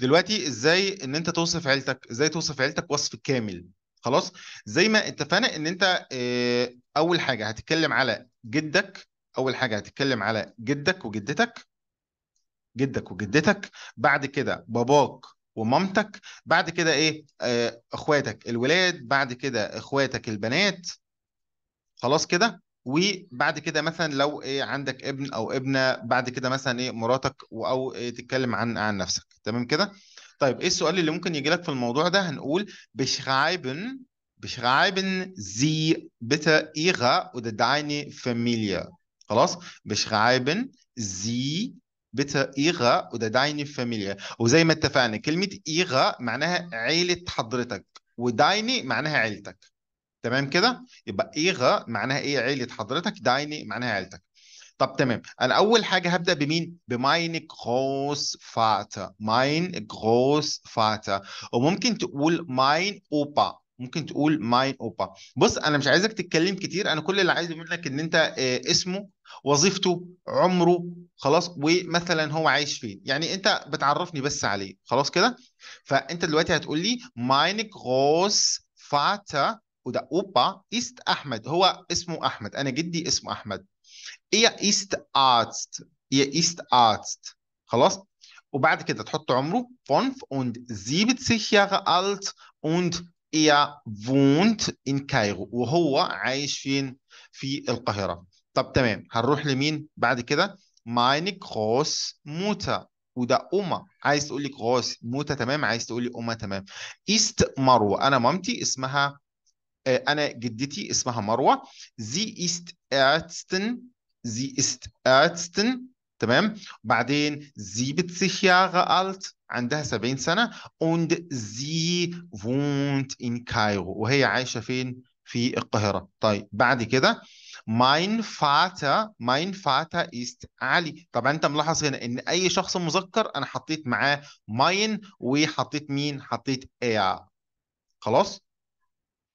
دلوقتي ازاي ان انت توصف عيلتك، ازاي توصف عيلتك وصف كامل. خلاص. زي ما اتفقنا ان انت اول حاجه هتتكلم على جدك. اول حاجه هتتكلم على جدك وجدتك. جدك وجدتك. بعد كده باباك ومامتك. بعد كده ايه اخواتك الولاد. بعد كده اخواتك البنات. خلاص كده. وبعد كده مثلا لو ايه عندك ابن او ابنه، بعد كده مثلا ايه مراتك او إيه تتكلم عن نفسك. تمام كده. طيب ايه السؤال اللي ممكن يجي لك في الموضوع ده؟ هنقول beschreiben Sie bitte Ihre oder deine Familie. خلاص. beschreiben Sie bitte Ihre oder deine Familie. وزي ما اتفقنا كلمة Ihre معناها عيلة حضرتك، ودايني معناها عيلتك. تمام كده. يبقى ايغا معناها ايه؟ عيلة حضرتك. دايني معناها عيلتك. طب تمام. انا اول حاجة هبدأ بمين؟ بماين جروس فاتر. ماين جروس فاتر. وممكن تقول ماين اوبا. ممكن تقول ماين اوبا. بص انا مش عايزك تتكلم كتير، انا كل اللي عايزه منك ان انت اسمه، وظيفته، عمره. خلاص. ومثلا هو عايش فين، يعني انت بتعرفني بس عليه. خلاص كده. فانت دلوقتي هتقول لي ماين جروس فاتر. وده اوبا است احمد. هو اسمه احمد، انا جدي اسمه احمد. Er ist Arzt. Er ist Arzt. خلاص. وبعد كده تحط عمره 75 Jahre alt und er wohnt in Kairo. وهو عايش فين؟ في القاهرة. طب تمام. هنروح لمين بعد كده؟ meine Großmutter. وده أمة. عايز تقول لي Großmutter تمام، عايز تقول لي أمة تمام. ist مروة. أنا مامتي اسمها أنا جدتي اسمها مروة. Sie ist Ärztin. Sie ist Ärztin. تمام. بعدين 70 Jahre alt. عندها 70 سنة. Und sie wohnt in Kairo. وهي عايشة فين؟ في القاهرة. طيب بعد كده mein Vater ist علي. طبعا انت ملاحظ هنا ان اي شخص مذكر انا حطيت معاه mein، وحطيت مين؟ حطيت er. خلاص.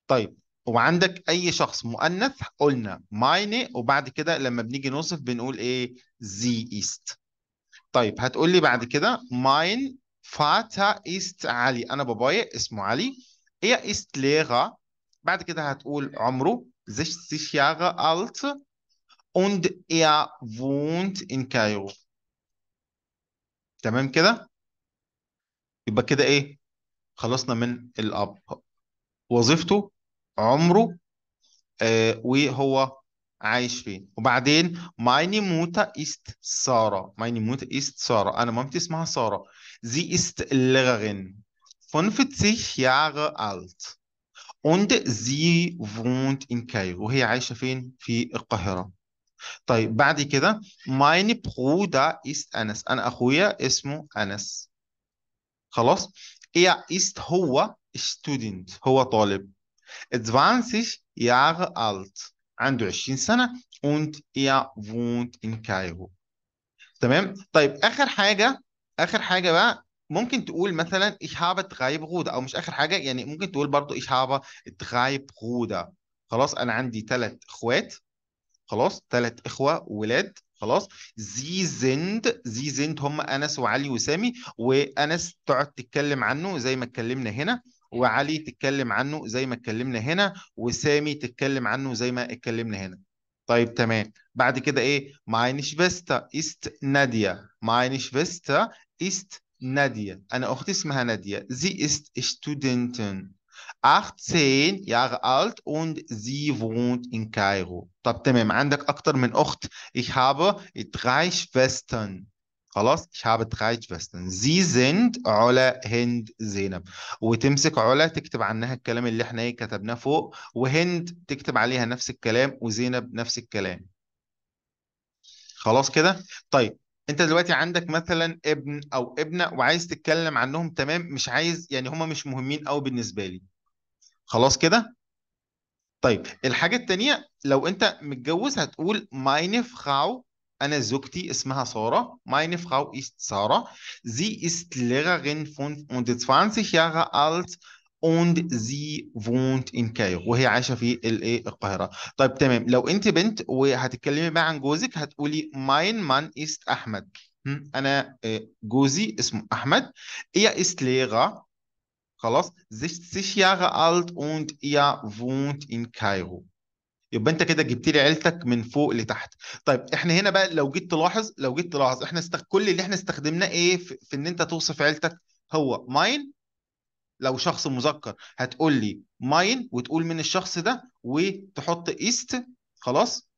طيب. وعندك اي شخص مؤنث قلنا meine، وبعد كده لما بنيجي نوصف بنقول ايه؟ sie ist. طيب هتقول لي بعد كده mein Vater ist علي. انا بابايا اسمه علي. er ist Lehrer. بعد كده هتقول عمره 60 Jahre alt und er wohnt in Kairo. تمام كده. يبقى كده ايه؟ خلصنا من الاب. وظيفته، عمره، وهو عايش فين. وبعدين meine Mutter ist Sarah. meine Mutter ist Sarah. أنا مامتي اسمها سارة. Sie ist Lehrerin. 50 Jahre alt. Und sie wohnt in Kairo. وهي عايشة فين؟ في القاهرة. طيب بعد كده mein Bruder ist أنس. أنا أخويا اسمه أنس. خلاص. هو student. هو طالب. 20 Jahre alt. عنده 20 سنة. und er wohnt in Kairo. تمام. طيب آخر حاجة بقى. ممكن تقول مثلا ich habe drei Brüder، أو مش آخر حاجة، يعني ممكن تقول برضو ich habe drei Brüder. خلاص. أنا عندي 3 إخوات. خلاص. 3 إخوة ولاد. خلاص. زي زند هم أنس وعلي وسامي. وأنس تقعد تتكلم عنه زي ما اتكلمنا هنا، وعلي تتكلم عنه زي ما اتكلمنا هنا، وسامي تتكلم عنه زي ما اتكلمنا هنا. طيب تمام. بعد كده ايه؟ meine Schwester ist Nadia. meine Schwester ist Nadia. انا اختي اسمها نادية. sie ist Studentin. 18 Jahre alt und sie wohnt in Kairo. طب تمام. عندك أكتر من أخت. Ich habe 3 Schwestern. خلاص. ich habe 3 Schwestern. Sie sind علا، هند، زينب. وتمسك علا تكتب عنها الكلام اللي احنا ايه كتبناه فوق، وهند تكتب عليها نفس الكلام، وزينب نفس الكلام. خلاص كده. طيب انت دلوقتي عندك مثلا ابن او ابنة وعايز تتكلم عنهم. تمام. مش عايز يعني هم مش مهمين قوي بالنسبة لي. خلاص كده. طيب الحاجة التانية، لو انت متجوز هتقول meine Frau. انا زوجتي اسمها سارة. meine Frau ist Sarah. Sie ist Lehrerin 25 Jahre alt und sie wohnt in Kairo. وهي عايشة في الايه القاهرة. طيب تمام. لو انت بنت وهتتكلمي بقى عن جوزك هتقولي mein Mann ist أحمد. انا جوزي اسمه احمد. er ist Lehrer. خلاص 60 Jahre alt und er wohnt in Kairo. يبقى انت كده جبت لي عيلتك من فوق لتحت. طيب احنا هنا بقى لو جيت تلاحظ احنا كل اللي احنا استخدمناه ايه في ان انت توصف عيلتك؟ هو ماين. لو شخص مذكر هتقول لي ماين وتقول من الشخص ده وتحط ايست. خلاص.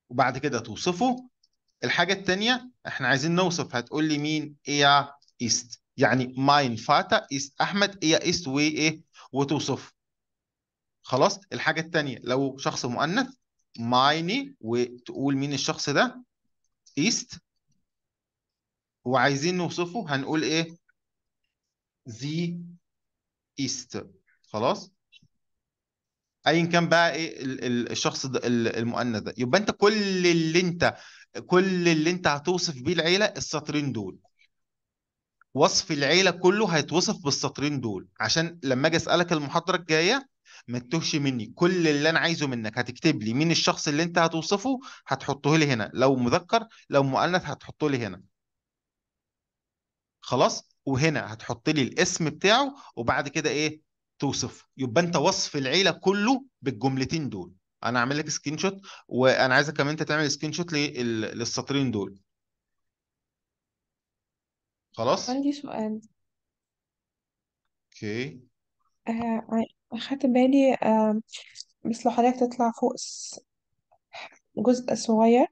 وبعد كده توصفه. الحاجة التانية احنا عايزين نوصف، هتقول لي مين؟ ايه ايست، يعني ماين فاتا ايست احمد ايه ايست وايه وتوصفه. خلاص. الحاجة التانية لو شخص مؤنث مايني وتقول مين الشخص ده، ايست. وعايزين نوصفه هنقول ايه؟ زي ايست. خلاص. ايا كان بقى ايه الشخص ده المؤنث ده. يبقى انت كل اللي انت هتوصف بيه العيلة السطرين دول. وصف العيلة كله هيتوصف بالسطرين دول عشان لما اجي اسألك المحاضرة الجاية ما تتوهش مني. كل اللي انا عايزه منك هتكتب لي مين الشخص اللي انت هتوصفه، هتحطه لي هنا، لو مذكر لو مؤنث هتحطه لي هنا. خلاص. وهنا هتحط لي الاسم بتاعه وبعد كده ايه؟ توصف. يبقى انت وصف العيلة كله بالجملتين دول. انا اعمل لك سكرين شوت وانا عايزك كمان انت تعمل سكرين شوت للسطرين دول. خلاص. عندي سؤال. اوكي. أخدت بالي، بس لو حضرتك تطلع فوق جزء صغير